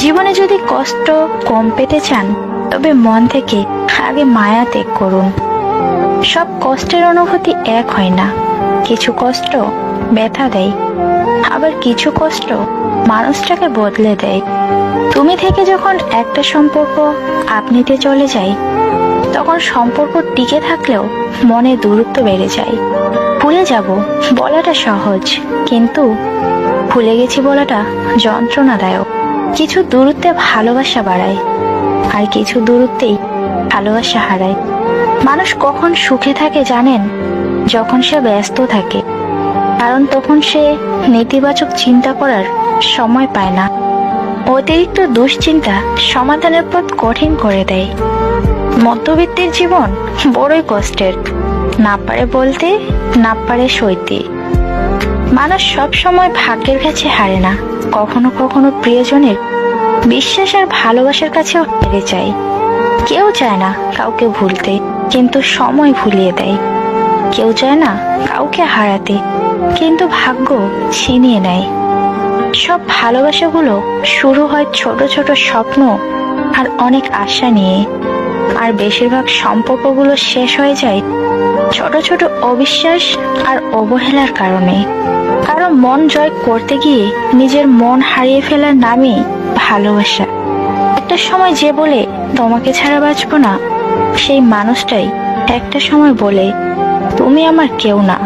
জীবনে যদি কষ্ট কম পেতে চান তবে মন থেকে আগে মায়া ত্যাগ করুন। সব কষ্টের অনুভূতি এক হয় না। কিছু কষ্ট ব্যথা দেয়, আবার কিছু কষ্ট মানুষটাকে বদলে দেয়। তুমি থেকে যখন একটা সম্পর্ক আপনিতে চলে যায়, তখন সম্পর্ক টিকে থাকলেও মনে দূরত্ব বেড়ে যায়। ভুলে যাব বলাটা সহজ, কিন্তু ভুলে গেছি বলাটা যন্ত্রণাদায়ক। কিছু দূরত্বে ভালোবাসা বাড়ায়, আর কিছু দূরত্বেই ভালোবাসা হারায়। মানুষ কখন সুখে থাকে জানেন? যখন সে ব্যস্ত থাকে, কারণ তখন সে নেতিবাচক চিন্তা করার সময় পায় না। অতিরিক্ত দুশ্চিন্তা সমাধানের পথ কঠিন করে দেয়। মধ্যবিত্তের জীবন বড়ই কষ্টের, না পারে বলতে, না পারে সইতে। মানুষ সব সময় ভাগ্যের কাছে হারে না, কখনো কখনো প্রিয়জনের বিশ্বাস আর ভালোবাসার কাছেও হেরে যায়। কেউ চায় না কাউকে ভুলতে, কিন্তু সময় ভুলিয়ে দেয়। কেউ চায় না কাউকে হারাতে, কিন্তু ভাগ্য ছিনিয়ে নেয়। সব ভালোবাসাগুলো শুরু হয় ছোট ছোট স্বপ্ন আর অনেক আশা নিয়ে, আর বেশিরভাগ সম্পর্কগুলো শেষ হয়ে যায় ছোট ছোট অবিশ্বাস আর অবহেলার কারণে। কারণ মন জয় করতে গিয়ে নিজের মন হারিয়ে ফেলার নামে ভালোবাসা। একটা সময় যে বলে তোমাকে ছাড়া বাঁচবো না, সেই মানুষটাই একটা সময় বলে তুমি আমার কেউ না।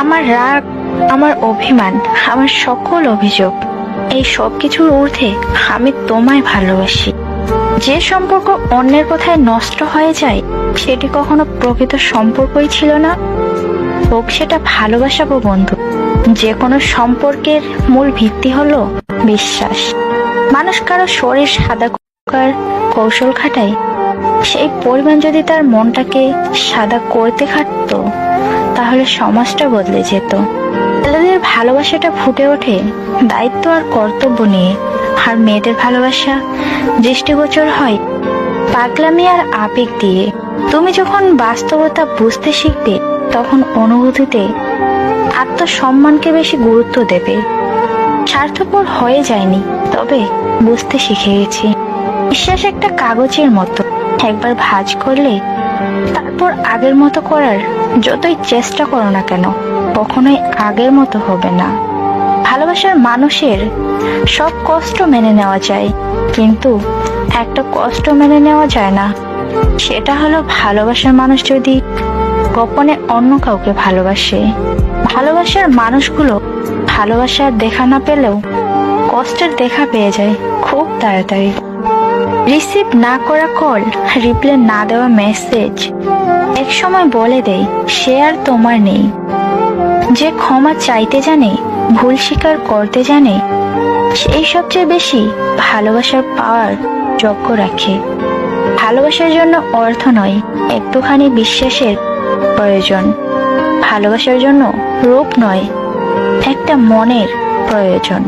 আমার রাগ, আমার অভিমান, আমার সকল অভিযোগ, এই সব কিছুর ঊর্ধ্বে আমি তোমায় ভালোবাসি। যে সম্পর্ক অন্যের কথায় নষ্ট হয়ে যায়, সেটি কখনো প্রকৃত সম্পর্কই ছিল না। হোক সেটা ভালোবাসা বা বন্ধু, যে কোনো সম্পর্কের মূল ভিত্তি হলো বিশ্বাস। মানুষ কারো শরীর সাদা করার কৌশল খাটায়, সেই পরিমাণ যদি তার মনটাকে সাদা করতে খাটতো, তাহলে সমাজটা বদলে যেত। ছেলেদের ভালোবাসাটা ফুটে ওঠে দায়িত্ব আর কর্তব্য নিয়ে, আর মেয়েদের ভালোবাসা দৃষ্টিগোচর হয় পাগলামি আর আবেগ দিয়ে। তুমি যখন বাস্তবতা বুঝতে শিখবে, তখন অনুভূতিতে আত্মসম্মানকে বেশি গুরুত্ব দেবে। স্বার্থপর হয়ে যায়নি, তবে বুঝতে শিখে গেছি। বিশ্বাস একটা কাগজের মতো, একবার ভাঁজ করলে তারপর আগের মতো করার যতই চেষ্টা করো না কেন, কখনোই আগের মতো হবে না। ভালোবাসার মানুষের সব কষ্ট মেনে নেওয়া যায়, কিন্তু একটা কষ্ট মেনে নেওয়া যায় না। সেটা হলো ভালোবাসার মানুষ যদি গোপনে অন্য কাউকে ভালোবাসে। ভালোবাসার মানুষগুলো ভালোবাসার দেখা না পেলেও কষ্টের দেখা পেয়ে যায় খুব তাড়াতাড়ি। রিসিভ না করা কল, রিপ্লাই না দেওয়া মেসেজ এক সময় বলে দেয় সে আর তোমার নেই। যে ক্ষমা চাইতে জানে, ভুল স্বীকার করতে জানে, সেই সবচেয়ে বেশি ভালোবাসার পাওয়ার যোগ্য রাখে। ভালোবাসার জন্য অর্থ নয়, একটুখানি বিশ্বাসের প্রয়োজন। ভালোবাসার জন্য রূপ নয়, একটা মনের প্রয়োজন।